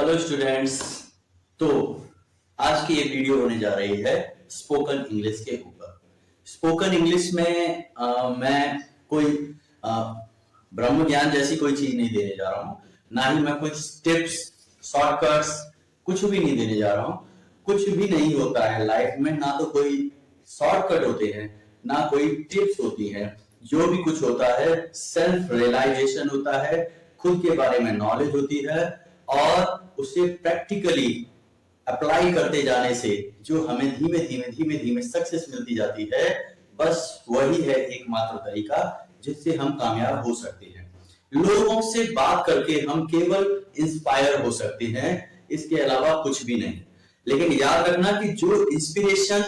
Hello students. तो आज की ये वीडियो होने जा रही है स्पोकन इंग्लिश के ऊपर। स्पोकन इंग्लिश में मैं कोई ब्रह्म ज्ञान जैसी कोई चीज नहीं देने जा रहा हूँ, ना ही मैं कुछ टिप्स शॉर्टकट्स कुछ भी नहीं देने जा रहा हूँ। कुछ भी नहीं होता है लाइफ में, ना तो कोई शॉर्टकट होते हैं ना कोई टिप्स होती हैं। जो भी कुछ होता है सेल्फ रियलाइजेशन होता है, खुद के बारे में नॉलेज होती है और उसे प्रैक्टिकली अप्लाई करते जाने से जो हमें धीमे धीमे धीमे धीमे सक्सेस मिलती जाती है, बस वही है एकमात्र तरीका जिससे हम कामयाब हो सकते हैं। लोगों से बात करके हम केवल इंस्पायर हो सकते हैं, इसके अलावा कुछ भी नहीं। लेकिन याद रखना कि जो इंस्पिरेशन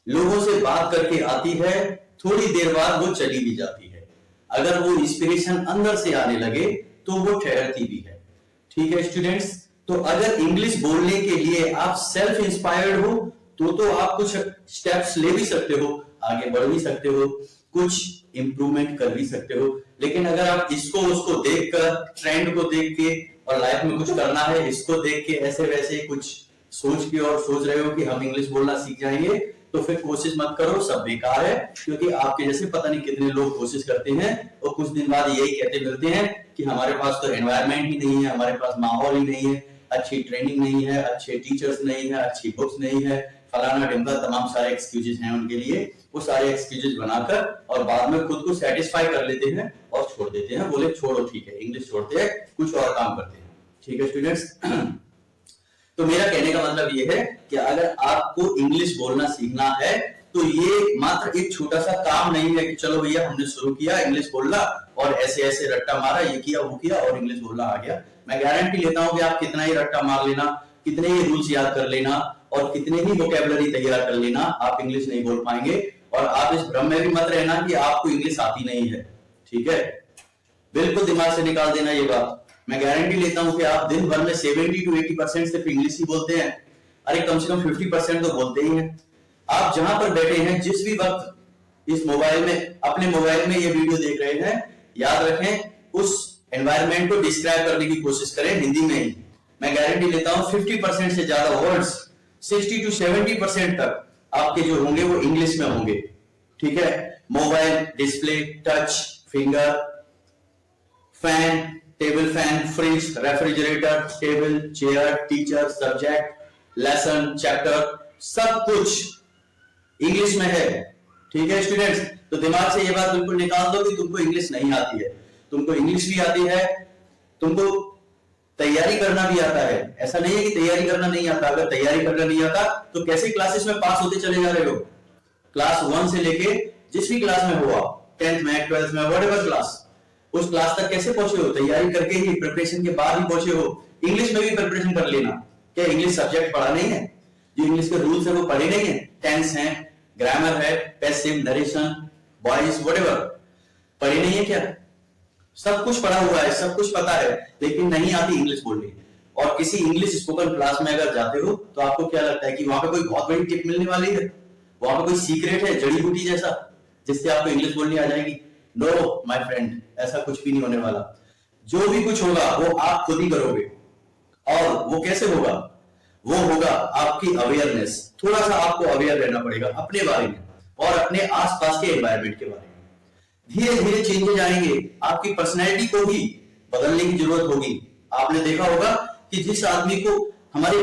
लोगों से बात करके आती है, थोड़ी देर बाद वो चली भी जाती है। अगर वो इंस्पिरेशन अंदर से आने लगे तो वो ठहरती भी है। ठीक है स्टूडेंट्स, तो अगर इंग्लिश बोलने के लिए आप सेल्फ इंस्पायर्ड हो तो आप कुछ स्टेप्स ले भी सकते हो, आगे बढ़ भी सकते हो, कुछ इंप्रूवमेंट कर भी सकते हो। लेकिन अगर आप इसको उसको देखकर, ट्रेंड को देख के और लाइफ में कुछ करना है इसको देख के ऐसे वैसे कुछ सोच के और सोच रहे हो कि हम इंग्लिश बोलना सीख जाएंगे, तो फिर कोशिश मत करो, सब बेकार है। क्योंकि आपके जैसे पता नहीं कितने लोग कोशिश करते हैं और कुछ दिन बाद यही कहते मिलते हैं कि हमारे पास तो एनवायरनमेंट ही नहीं है, हमारे पास माहौल ही नहीं है, अच्छी ट्रेनिंग नहीं है, अच्छे टीचर्स नहीं है, अच्छी बुक्स नहीं है, फलाना ढिमका, तमाम सारे एक्सक्यूजेस हैं उनके लिए। वो सारे एक्सक्यूजेस बनाकर और बाद में खुद को सेटिस्फाई कर लेते हैं और छोड़ देते हैं, बोले छोड़ो ठीक है इंग्लिश छोड़ते हैं, कुछ और काम करते हैं। ठीक है स्टूडेंट्स, तो मेरा कहने का मतलब ये है कि अगर आपको इंग्लिश बोलना सीखना है तो ये मात्र एक छोटा सा काम नहीं है कि चलो भैया हमने शुरू किया इंग्लिश बोलना और ऐसे ऐसे रट्टा मारा, ये किया वो किया और इंग्लिश बोलना आ गया। मैं गारंटी लेता हूं कि आप कितना ही रट्टा मार लेना, कितने ही रूल्स याद कर लेना और कितने ही वोकैबुलरी तैयार कर लेना, आप इंग्लिश नहीं बोल पाएंगे। और आप इस भ्रम में भी मत रहना कि आपको इंग्लिश आती नहीं है। ठीक है, बिल्कुल दिमाग से निकाल देना ये बात। मैं गारंटी लेता हूं कि आप दिन भर में 70 to 80% सिर्फ इंग्लिश ही बोलते हैं। अरे कम से कम 50% तो बोलते ही हैं। आप जहां पर बैठे हैं, जिस भी वक्त इस मोबाइल में, अपने मोबाइल में ये वीडियो देख रहे हैं, याद रखें उस एनवायरनमेंट को डिस्क्राइब करने की कोशिश करें हिंदी में ही। मैं गारंटी लेता हूं 50% से ज्यादा वर्ड्स, 60 to 70% तक आपके जो होंगे वो इंग्लिश में होंगे। ठीक है, mobile, display, touch, finger, fan, table fan, fridge, refrigerator, table, chair, teacher, subject, lesson, chapter, सब कुछ इंग्लिश में है। ठीक है स्टूडेंट्स, तो दिमाग से ये बात बिल्कुल निकाल दो कि तुमको इंग्लिश नहीं आती है। तुमको इंग्लिश भी आती है, तुमको तैयारी करना भी आता है। ऐसा नहीं है कि तैयारी करना नहीं आता। अगर तैयारी करना नहीं आता तो कैसे क्लासेस में पास होते चले जा रहे हो? क्लास 1 से लेके जिस भी क्लास में हो आप, 10th में, 12th में, व्हाटएवर क्लास, उस क्लास तक कैसे पहुंचे हो? तैयारी करके ही, प्रिपरेशन के बाद ही पहुंचे हो। इंग्लिश में भी प्रिपरेशन कर लेना। क्या इंग्लिश सब्जेक्ट पढ़ा नहीं है? जो इंग्लिश के रूल्स है वो पढ़े नहीं है? टेंस है, ग्रामर है, पैसिव, नरेशन, वॉइस, व्हाटएवर पढ़े नहीं है क्या? सब कुछ पढ़ा हुआ है, सब कुछ पता है, लेकिन नहीं आती इंग्लिश बोलनी। और किसी इंग्लिश स्पोकन क्लास में अगर जाते हो तो आपको क्या लगता है कि वहां पे कोई बहुत बड़ी टिप मिलने वाली है, वहां पे कोई सीक्रेट है, जड़ी बूटी जैसा, जिससे आपको इंग्लिश बोलनी आ जाएगी? नो माय फ्रेंड, ऐसा कुछ भी नहीं होने वाला। जो भी कुछ होगा वो आप खुद ही करोगे। और वो कैसे होगा? वो होगा आपकी अवेयरनेस। थोड़ा सा आपको अवेयर रहना पड़ेगा अपने बारे में और अपने आसपास के एनवायरनमेंट के बारे में। धीरे धीरे चेंजेस आएंगे, आपकी पर्सनैलिटी को भी बदलने की जरूरत होगी। आपने देखा होगा कि जिस आदमी को, हमारे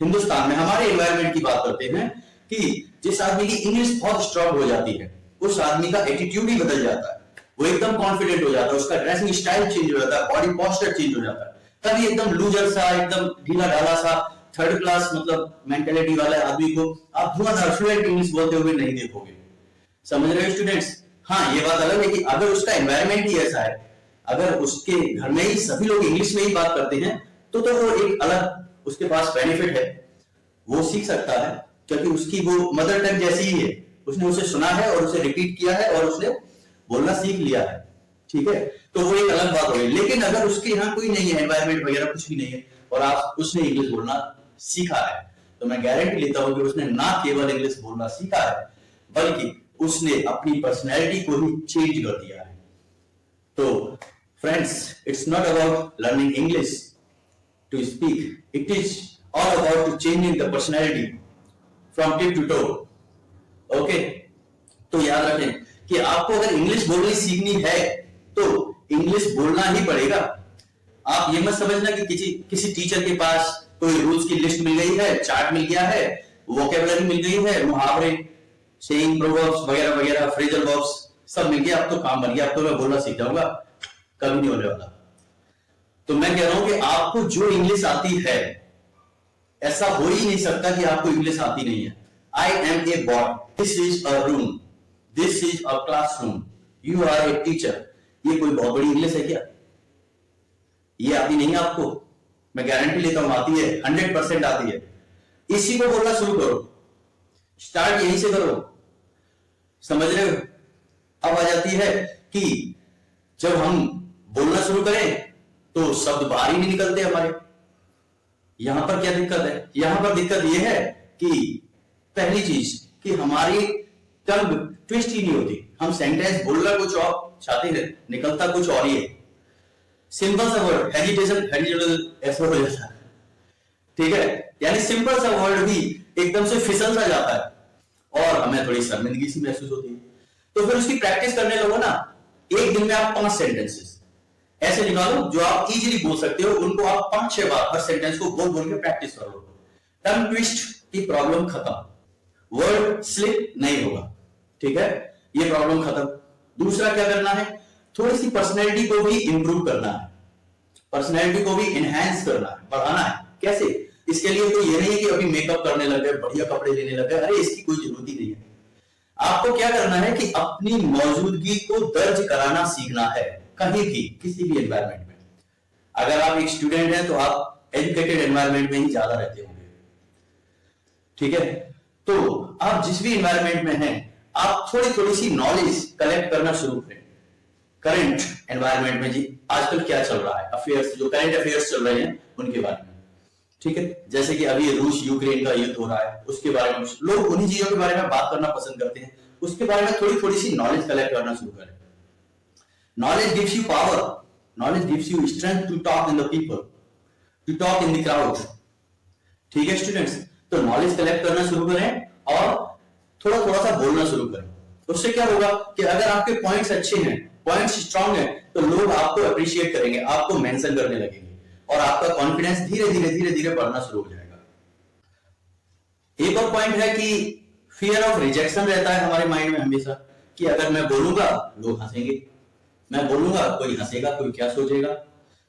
हिंदुस्तान में हमारे एनवायरनमेंट की बात करते हैं, कि जिस आदमी की इंग्लिश बहुत स्ट्रांग हो जाती है उस आदमी का एटीट्यूड ही बदल जाता है। वो एकदम कॉन्फिडेंट हो जाता है, उसका ड्रेसिंग स्टाइल चेंज हो जाता है, बॉडी पोस्चर चेंज हो जाता है। तभी एकदम लूजर सा, एकदम ढीला ढाला सा, थर्ड क्लास मतलब मेंटेलिटी वाले आदमी को आप धुआंधार फ्लुएंट इंग्लिश बोलते हुए नहीं देखोगे। समझ रहे हो स्टूडेंट्स? हाँ, ये बात अलग है कि अगर उसका एनवायरनमेंट ही ऐसा है, अगर उसके घर में ही सभी लोग इंग्लिश में ही बात करते हैं, तो वो एक अलग उसके पास बेनिफिट है। वो सीख सकता है क्योंकि उसकी वो मदर टंग जैसी ही है, उसने उसे सुना है और उसे रिपीट किया है और उसने बोलना सीख लिया है। ठीक है, तो वो एक अलग बात होगी। लेकिन अगर उसके यहाँ कोई नहीं है, एनवायरनमेंट वगैरह कुछ भी नहीं है, और उसने इंग्लिश बोलना सीखा है, तो मैं गारंटी लेता हूं कि उसने ना केवल इंग्लिश बोलना सीखा है, बल्कि उसने अपनी पर्सनैलिटी को ही चेंज कर दिया है। तो friends, it's not about learning English, to speak. It is all about to changing the personality from tip to toe. Okay? तो याद रखें कि आपको अगर इंग्लिश बोलनी सीखनी है तो इंग्लिश बोलना ही पड़ेगा। आप ये मत समझना कि किसी टीचर के पास कोई रूल्स की लिस्ट मिल गई है, चार्ट मिल गया है, वोकेबुलरी मिल गई है, मुहावरे, सेइंग, प्रोवर्ब्स वगैरह वगैरह, फ्रेजल वर्ब्स सब मिल गया, अब तो काम बन गया, अब तो मैं बोलना सीख जाऊंगा। कभी नहीं होने वाला। तो मैं कह रहा हूं कि आपको जो इंग्लिश आती है, ऐसा हो ही नहीं सकता कि आपको इंग्लिश आती नहीं है। I am a boy, this is a room, this is a classroom, you are a teacher. ये कोई बहुत बड़ी इंग्लिश है क्या? ये आती नहीं है आपको? मैं गारंटी लेता हूं आती है, 100% आती है। इसी को बोलना शुरू करो, स्टार्ट यहीं से करो। समझ रहे हो? अब आ जाती है कि जब हम बोलना शुरू करें तो शब्द बाहर ही नहीं निकलते हमारे। यहां पर क्या दिक्कत है? यहां पर दिक्कत यह है कि पहली चीज कि हमारी टंग ट्विस्ट ही नहीं होती। हम सेंटेंस बोलना कुछ और चाहते हैं, निकलता कुछ और ही है। सिंपल सा वर्ड हेजिटेशन ऐसा हो जाता है, ठीक है? यानी सिंपल सा वर्ड भी एकदम से फिसल सा जाता है और हमें थोड़ी शर्मिंदगी सी महसूस होती है। तो फिर उसकी प्रैक्टिस करने लगो ना। एक दिन में आप 5 सेंटेंसेस ऐसे निकालो जो आप इजीली बोल सकते हो, उनको आप 5-6 बार हर सेंटेंस को बोल बोल के प्रैक्टिस कर लो। टंग ट्विस्ट की प्रॉब्लम खत्म, वर्ड स्लिप नहीं होगा, ठीक है? ये प्रॉब्लम खत्म। दूसरा क्या करना है? थोड़ी सी पर्सनैलिटी को भी इंप्रूव करना है, पर्सनैलिटी को भी इनहैंस करना है, बढ़ाना है। कैसे? इसके लिए तो ये नहीं है कि अभी मेकअप करने लगे, बढ़िया कपड़े लेने लगे, अरे इसकी कोई जरूरत ही नहीं है। आपको क्या करना है कि अपनी मौजूदगी को दर्ज कराना सीखना है, कहीं भी, किसी भी एनवायरनमेंट में। अगर आप एक स्टूडेंट हैं तो आप एजुकेटेड एनवायरनमेंट में ही ज्यादा रहते होंगे, ठीक है? तो आप जिस भी एनवायरनमेंट में हैं, आप थोड़ी थोड़ी सी नॉलेज कलेक्ट करना शुरू करें करंट एनवायरनमेंट में। जी आजकल क्या चल रहा है, अफेयर्स, जो करंट अफेयर्स चल रहे हैं उनके बारे में, ठीक है? जैसे कि अभी रूस यूक्रेन का युद्ध हो रहा है, उसके बारे में लोग उन्हीं चीजों के बारे में बात करना पसंद करते हैं। उसके बारे में थोड़ी थोड़ी सी नॉलेज कलेक्ट करना शुरू करें। Knowledge gives you power. Knowledge gives you strength to talk in the people, to talk in the crowd. ठीक है स्टूडेंट्स? तो नॉलेज कलेक्ट करना शुरू करें और थोड़ा थोड़ा सा बोलना शुरू करें। उससे क्या होगा कि अगर आपके पॉइंट्स अच्छे हैं, पॉइंट्स स्ट्रांग हैं, तो लोग आपको अप्रिशिएट करेंगे, आपको मेंशन करने लगेंगे और आपका कॉन्फिडेंस धीरे धीरे धीरे धीरे बढ़ना शुरू हो जाएगा। एक और पॉइंट है कि फियर ऑफ रिजेक्शन रहता है हमारे माइंड में हमेशा कि अगर मैं बोलूंगा लोग हंसेंगे, मैं बोलूंगा कोई हंसेगा, कोई क्या सोचेगा।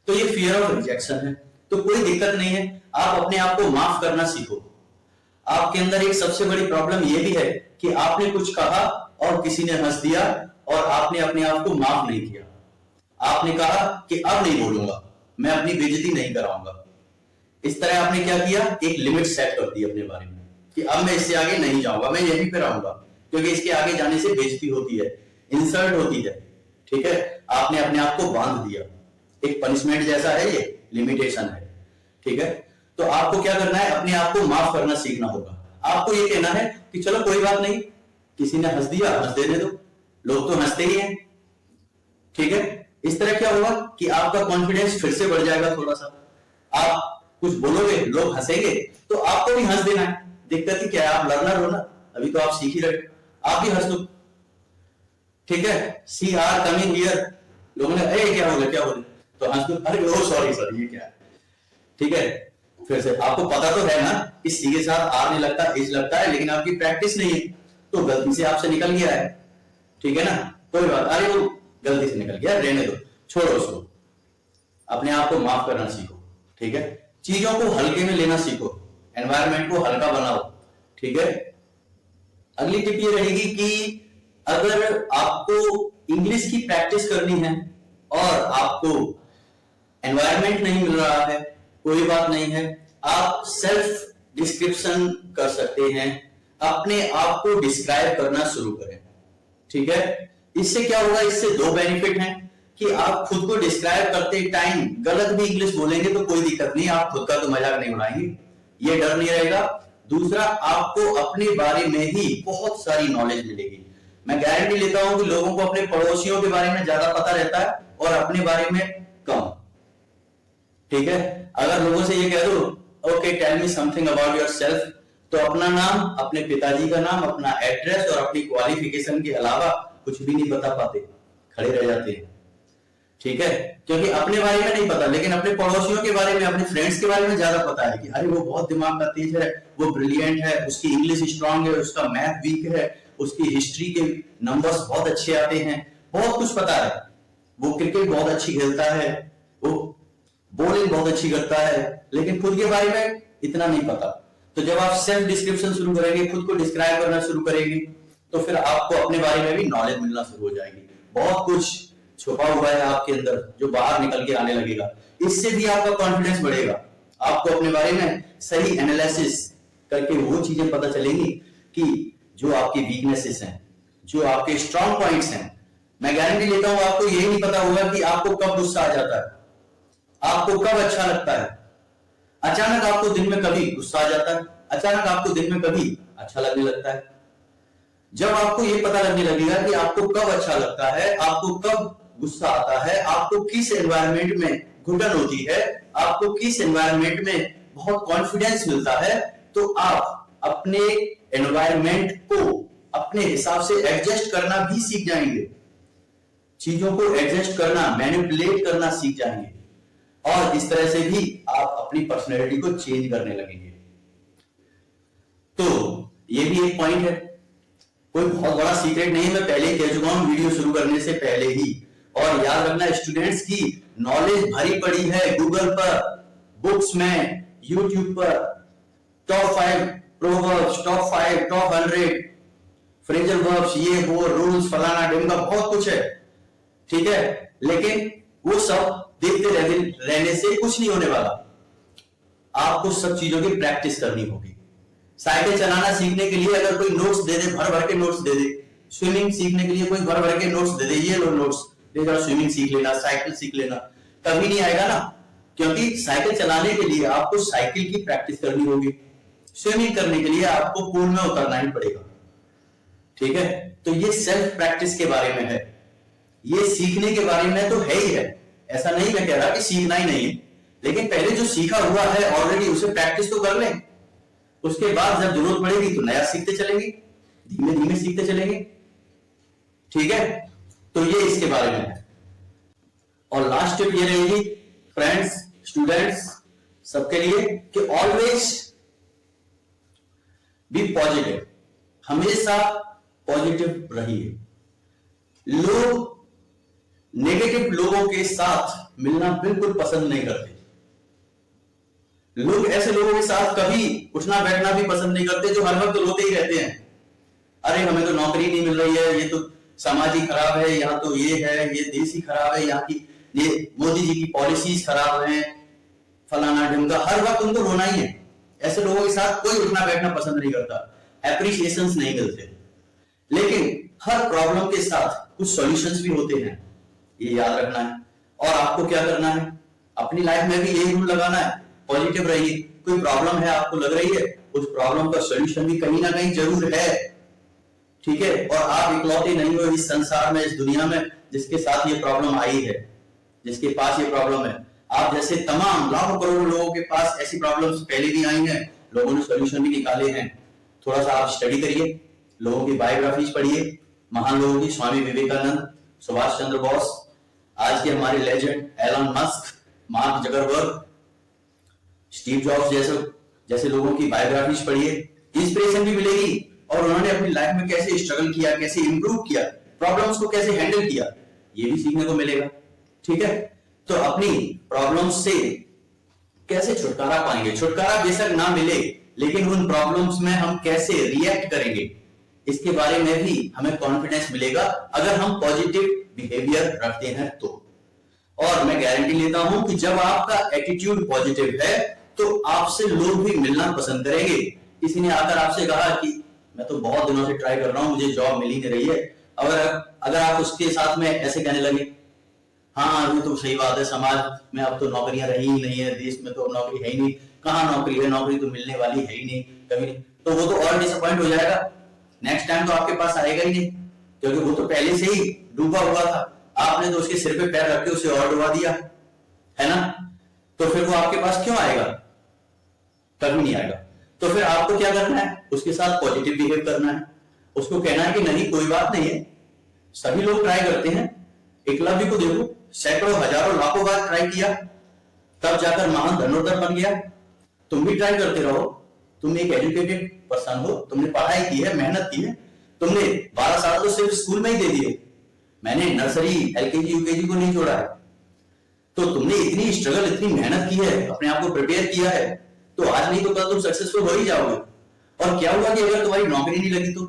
तो ये फियर ऑफ रिजेक्शन है। तो कोई दिक्कत नहीं है, आप अपने आप को माफ करना सीखो। आपके अंदर एक सबसे बड़ी प्रॉब्लम ये भी है कि आपने कुछ कहा और किसी ने हंस दिया और आपने अपने आप को माफ नहीं किया। आपने कहा कि अब नहीं बोलूंगा, मैं अपनी बेइज्जती नहीं कराऊंगा। इस तरह आपने क्या किया? एक लिमिट सेट कर दी अपने बारे में कि अब मैं इससे आगे नहीं जाऊंगा, मैं यहीं पे रहूंगा, क्योंकि इसके आगे जाने से बेइज्जती होती है, इंसल्ट होती है, ठीक है? आपने अपने आप को बांध दिया। एक पनिशमेंट जैसा है, ये लिमिटेशन है, ठीक है? तो आपको क्या करना है? अपने आप को माफ करना सीखना होगा। आपको ये कहना है कि चलो कोई बात नहीं, किसी ने हंस दिया, हंस देने दो, लोग तो हंसते ही हैं, ठीक है? इस तरह क्या होगा कि आपका कॉन्फिडेंस फिर से बढ़ जाएगा थोड़ा सा। आप कुछ बोलोगे, लोग हंसेंगे, तो आपको भी हंस देना है। दिक्कत ही क्या है? आप लर्नर हो ना, अभी तो आप सीख ही रहे, आप भी हंस दो, ठीक है? सी आर कमिंग हियर, लोगों ने ए क्या बोले, क्या बोले, तो हंस दो, अरे ओ सॉरी सॉरी, ये क्या है, ठीक है? फिर से आपको पता तो है ना कि सी के साथ आर नहीं लगता, एच लगता है, लेकिन आपकी प्रैक्टिस नहीं है, तो गलती से आपसे निकल गया है, ठीक है ना? कोई बात, अरे वो गलती से निकल गया, रहने दो, छोड़ो उसको। अपने आप को माफ करना सीखो, ठीक है? चीजों को हल्के में लेना सीखो, एनवायरनमेंट को हल्का बनाओ, ठीक है? अगली टिप ये रहेगी कि अगर आपको इंग्लिश की प्रैक्टिस करनी है और आपको एनवायरनमेंट नहीं मिल रहा है, कोई बात नहीं है, आप सेल्फ डिस्क्रिप्शन कर सकते हैं, अपने आप को डिस्क्राइब करना शुरू करें, ठीक है? इससे क्या होगा? इससे 2 बेनिफिट हैं कि आप खुद को डिस्क्राइब करते टाइम गलत भी इंग्लिश बोलेंगे तो कोई दिक्कत नहीं, आप खुद का तो मजाक नहीं उड़ाएंगे, ये डर नहीं रहेगा। दूसरा, आपको अपने बारे में ही बहुत सारी नॉलेज मिलेगी। मैं गारंटी लेता हूं कि लोगों को अपने पड़ोसियों के बारे में ज्यादा पता रहता है और अपने बारे में कम, ठीक है? अगर लोगों से ये कह दो okay tell me something about yourself, तो अपना नाम, अपने पिताजी का नाम, अपना एड्रेस और अपनी क्वालिफिकेशन के अलावा कुछ भी नहीं बता पाते, खड़े रह जाते हैं। ठीक है, क्योंकि अपने बारे में नहीं पता, लेकिन अपने पड़ोसियों के बारे में, अपने फ्रेंड्स के बारे में ज्यादा पता है कि अरे वो बहुत दिमाग का तेज है, वो ब्रिलियंट है, उसकी इंग्लिश स्ट्रांग है, उसका मैथ वीक है, उसकी हिस्ट्री के नंबर्स बहुत अच्छे आते हैं, बहुत कुछ पता है, वो क्रिकेट बहुत अच्छी खेलता है, वो बॉलिंग बहुत अच्छी करता है, लेकिन खुद के बारे में इतना नहीं पता। तो जब आप सेल्फ डिस्क्रिप्शन शुरू करेंगे, खुद को डिस्क्राइब करना शुरू करेंगे, तो फिर आपको अपने बारे में भी नॉलेज मिलना शुरू हो जाएगी। बहुत कुछ छुपा हुआ है आपके अंदर जो बाहर निकल के आने लगेगा। इससे भी आपका कॉन्फिडेंस बढ़ेगा, आपको अपने बारे में सही एनालिसिस करके वो चीजें पता चलेंगी कि जो आपकी वीकनेसेस हैं, जो आपके स्ट्रॉन्ग पॉइंट्स हैं। मैं गारंटी लेता हूं आपको यही नहीं पता होगा कि आपको कब गुस्सा आ जाता है, आपको कब अच्छा लगता है। अचानक आपको दिन में कभी गुस्सा आ जाता है, अचानक आपको दिन में कभी अच्छा लगने लगता है। जब आपको ये पता लगने लगेगा कि आपको कब अच्छा लगता है, आपको कब गुस्सा आता है, आपको किस एनवायरनमेंट में घुटन होती है, आपको किस एनवायरनमेंट में बहुत कॉन्फिडेंस मिलता है, तो आप अपने एनवायरनमेंट को अपने हिसाब से एडजस्ट करना भी सीख जाएंगे। चीजों को एडजस्ट करना, मैनिपुलेट करना सीख जाएंगे, और इस तरह से भी आप अपनी पर्सनैलिटी को चेंज करने लगेंगे। तो ये भी एक पॉइंट है, कोई बहुत बड़ा सीक्रेट नहीं, मैं पहले ही कह चुका हूं वीडियो शुरू करने से पहले ही। और याद रखना स्टूडेंट्स की नॉलेज भरी पड़ी है गूगल पर, बुक्स में, यूट्यूब पर, top 5 proverbs, top 5, top 100 phrasal verbs, ये वो रूल्स, फलाना ढिमका, बहुत कुछ है। ठीक है, लेकिन वो सब देखते रहने से कुछ नहीं होने वाला, आपको सब चीजों की प्रैक्टिस करनी होगी। साइकिल चलाना सीखने के लिए अगर कोई नोट्स दे दे, भर भर के नोट्स दे दे, स्विमिंग सीखने के लिए कोई भर भर के नोट्स दे दे, ये लो नोट्स ले जाओ, स्विमिंग सीख लेना, साइकिल सीख लेना, कभी नहीं आएगा ना। क्योंकि साइकिल चलाने के लिए आपको साइकिल की प्रैक्टिस करनी होगी, स्विमिंग करने के लिए आपको पूल में उतरना ही पड़ेगा। ठीक है, तो ये सेल्फ प्रैक्टिस के बारे में है, ये सीखने के बारे में तो है ही है। ऐसा नहीं मैं कह रहा कि सीखना ही नहीं है, लेकिन पहले जो सीखा हुआ है ऑलरेडी उसे प्रैक्टिस तो कर लें, उसके बाद जब जरूरत पड़ेगी तो नया सीखते चलेंगे, धीमे धीमे सीखते चलेंगे। ठीक है, तो ये इसके बारे में है। और लास्ट टिप ये रहेगी फ्रेंड्स, स्टूडेंट्स, सबके लिए कि ऑलवेज बी पॉजिटिव, हमेशा पॉजिटिव रहिए। लोग नेगेटिव लोगों के साथ मिलना बिल्कुल पसंद नहीं करते। लोग ऐसे लोगों के साथ कभी उठना बैठना भी पसंद नहीं करते जो हर वक्त रोते ही रहते हैं, अरे हमें तो नौकरी नहीं मिल रही है, ये तो समाज ही खराब है, यहाँ तो ये है, ये देश ही खराब है, यहाँ की ये मोदी जी की पॉलिसीज खराब हैं, फलाना ढिमका, हर वक्त उनको रोना ही है। ऐसे लोगों के साथ कोई उठना बैठना पसंद नहीं करता, एप्रिसिएशंस नहीं मिलते। लेकिन हर प्रॉब्लम के साथ कुछ सॉल्यूशंस भी होते हैं, ये याद रखना है। और आपको क्या करना है, अपनी लाइफ में भी यही रूल लगाना है, पॉजिटिव रहिए। कोई प्रॉब्लम है आपको लग रही है, उस प्रॉब्लम का सॉल्यूशन भी कहीं ना कहीं जरूर है। ठीक है, और आप इकलौते नहीं हो इस संसार में, इस दुनिया में जिसके साथ ये प्रॉब्लम आई है, जिसके पास ये प्रॉब्लम है। आप जैसे तमाम लाखों करोड़ों लोगों के पास ऐसी प्रॉब्लम्स पहले भी आई हैं, लोगों ने सॉल्यूशन भी निकाले हैं। थोड़ा सा आप स्टडी करिए, लोगों की बायोग्राफीज पढ़िए, महान लोगों की, स्वामी विवेकानंद, सुभाष चंद्र बोस, आज के हमारे legend Elon Musk, Mark Zuckerberg, Steve Jobs जैसे लोगों की बायोग्राफीज पढ़िए, इंस्पिरेशन भी मिलेगी। और उन्होंने अपनी लाइफ में कैसे स्ट्रगल किया, कैसे इंप्रूव किया, प्रॉब्लम्स को कैसे हैंडल किया, ये भी सीखने को मिलेगा। ठीक है, तो अपनी प्रॉब्लम्स से कैसे छुटकारा पाएंगे, छुटकारा बेशक ना मिले, लेकिन उन प्रॉब्लम्स में हम कैसे रिएक्ट करेंगे, इसके बारे में भी हमें कॉन्फिडेंस मिलेगा अगर हम पॉजिटिव बिहेवियर रखते हैं तो। और मैं गारंटी लेता हूं कि जब आपका एटीट्यूड पॉजिटिव है तो आपसे लोग भी मिलना पसंद करेंगे। किसी ने आकर आपसे कहा कि मैं तो बहुत दिनों से ट्राई कर रहा हूं, मुझे जॉब मिल ही नहीं रही है, अगर आप उसके साथ में ऐसे कहने लगे, हाँ ये तो सही बात है, समाज में अब तो नौकरियां रही ही नहीं है, देश में तो अब नौकरी है ही नहीं, कहाँ नौकरी है, नौकरी तो मिलने वाली है ही नहीं कभी नहीं, तो वो तो और डिसअपॉइंट हो जाएगा। नेक्स्ट टाइम तो आपके पास आएगा ही नहीं, क्योंकि वो तो पहले से ही डूबा हुआ था, आपने तो उसके सिर पे पैर रख के उसे और डुबा दिया, है ना। तो फिर वो आपके पास क्यों आएगा? कभी नहीं आएगा। तो फिर आपको क्या करना है? उसके साथ पॉजिटिव बिहेव करना है, उसको कहना है कि नहीं कोई बात नहीं है, सभी लोग ट्राई करते हैं। एकलव्य को देखो, सैकड़ों हजारों लाखों बार ट्राई किया, तब जाकर महान धनुर्धर बन गया। तुम भी ट्राई करते रहो, तुम एक एजुकेटेड पर्सन हो, तुमने पढ़ाई की है, मेहनत की है, तुमने 12 साल तो सिर्फ स्कूल में ही दे दिए, मैंने नर्सरी एलकेजी यूकेजी को नहीं छोड़ा है। तो तुमने इतनी स्ट्रगल, इतनी मेहनत की है, अपने आप को प्रिपेयर किया है, तो आज नहीं तो कल तुम सक्सेसफुल हो ही जाओगे। और क्या हुआ कि अगर तुम्हारी नौकरी नहीं लगी तो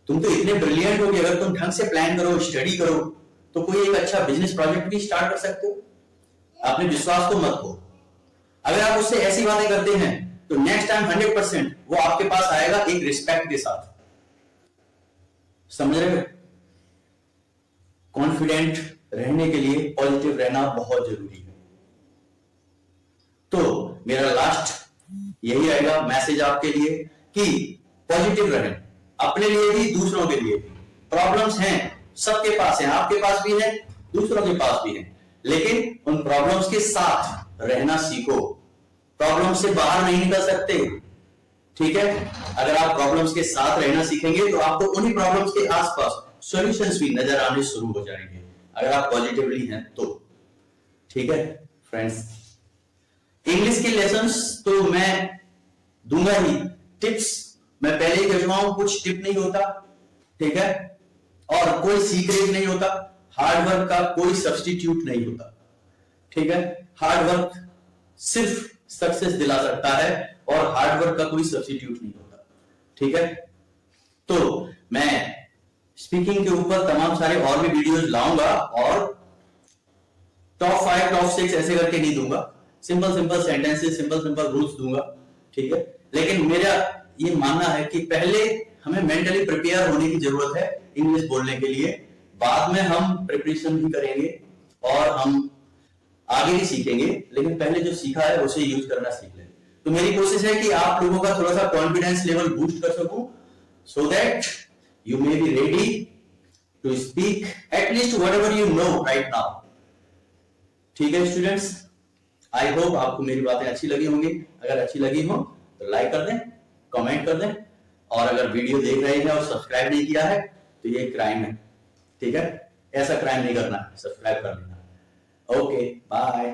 तुम तो इतने ब्रिलियंट हो कि अगर तुम ढंग से प्लान करो, स्टडी करो, तो कोई एक अच्छा बिजनेस प्रोजेक्ट भी स्टार्ट कर सकते हो। अपने विश्वास को मत खो। अगर आप उससे ऐसी बातें करते हैं तो नेक्स्ट टाइम 100% वो आपके पास आएगा एक रिस्पेक्ट के साथ। समझ रहे हो? कॉन्फिडेंट रहने के लिए पॉजिटिव रहना बहुत जरूरी है। तो मेरा लास्ट यही रहेगा मैसेज आपके लिए कि पॉजिटिव रहें, अपने लिए भी, दूसरों के लिए भी। प्रॉब्लम्स हैं, सबके पास हैं, आपके पास भी है, दूसरों के पास भी है, लेकिन उन प्रॉब्लम्स के साथ रहना सीखो। प्रॉब्लम से बाहर नहीं निकल सकते, ठीक है? अगर आप प्रॉब्लम्स के साथ रहना सीखेंगे तो आपको उन्हीं प्रॉब्लम्स के आसपास सॉल्यूशंस भी नजर आने शुरू हो जाएंगे, अगर आप पॉजिटिवली हैं तो। ठीक है फ्रेंड्स, इंग्लिश के लेसन्स तो मैं दूंगा ही, टिप्स मैं पहले ही कह चुका हूं, कुछ टिप नहीं होता, ठीक है? और कोई सीक्रेट नहीं होता, हार्ड वर्क का कोई सब्स्टिट्यूट नहीं होता, ठीक है? हार्ड वर्क सिर्फ सक्सेस दिला सकता है और हार्ड वर्क का कोई सब्स्टिट्यूट नहीं होता, ठीक है? तो मैं स्पीकिंग के ऊपर तमाम सारे और भी वीडियोस लाऊंगा और टॉप 5 टॉप 6 ऐसे करके नहीं दूंगा, simple simple sentences, simple simple rules दूंगा, ठीक है? लेकिन मेरा ये मानना है कि पहले हमें मेंटली प्रिपेयर होने की जरूरत है इंग्लिश बोलने के लिए, बाद में हम प्रिपरेशन भी करेंगे और हम आगे भी सीखेंगे, लेकिन पहले जो सीखा है उसे यूज करना सीख लें। तो मेरी कोशिश है कि आप लोगों का थोड़ा सा कॉन्फिडेंस लेवल बूस्ट कर सकूं, so that you may be ready to speak at least whatever you know right now. ठीक है स्टूडेंट्स, आई होप आपको मेरी बातें अच्छी लगी होंगी। अगर अच्छी लगी हो तो लाइक कर दें, कमेंट कर दें, और अगर वीडियो देख रहे हैं और सब्सक्राइब नहीं किया है तो ये क्राइम है, ठीक है? ऐसा क्राइम नहीं करना, सब्सक्राइब कर लेना। Okay, bye.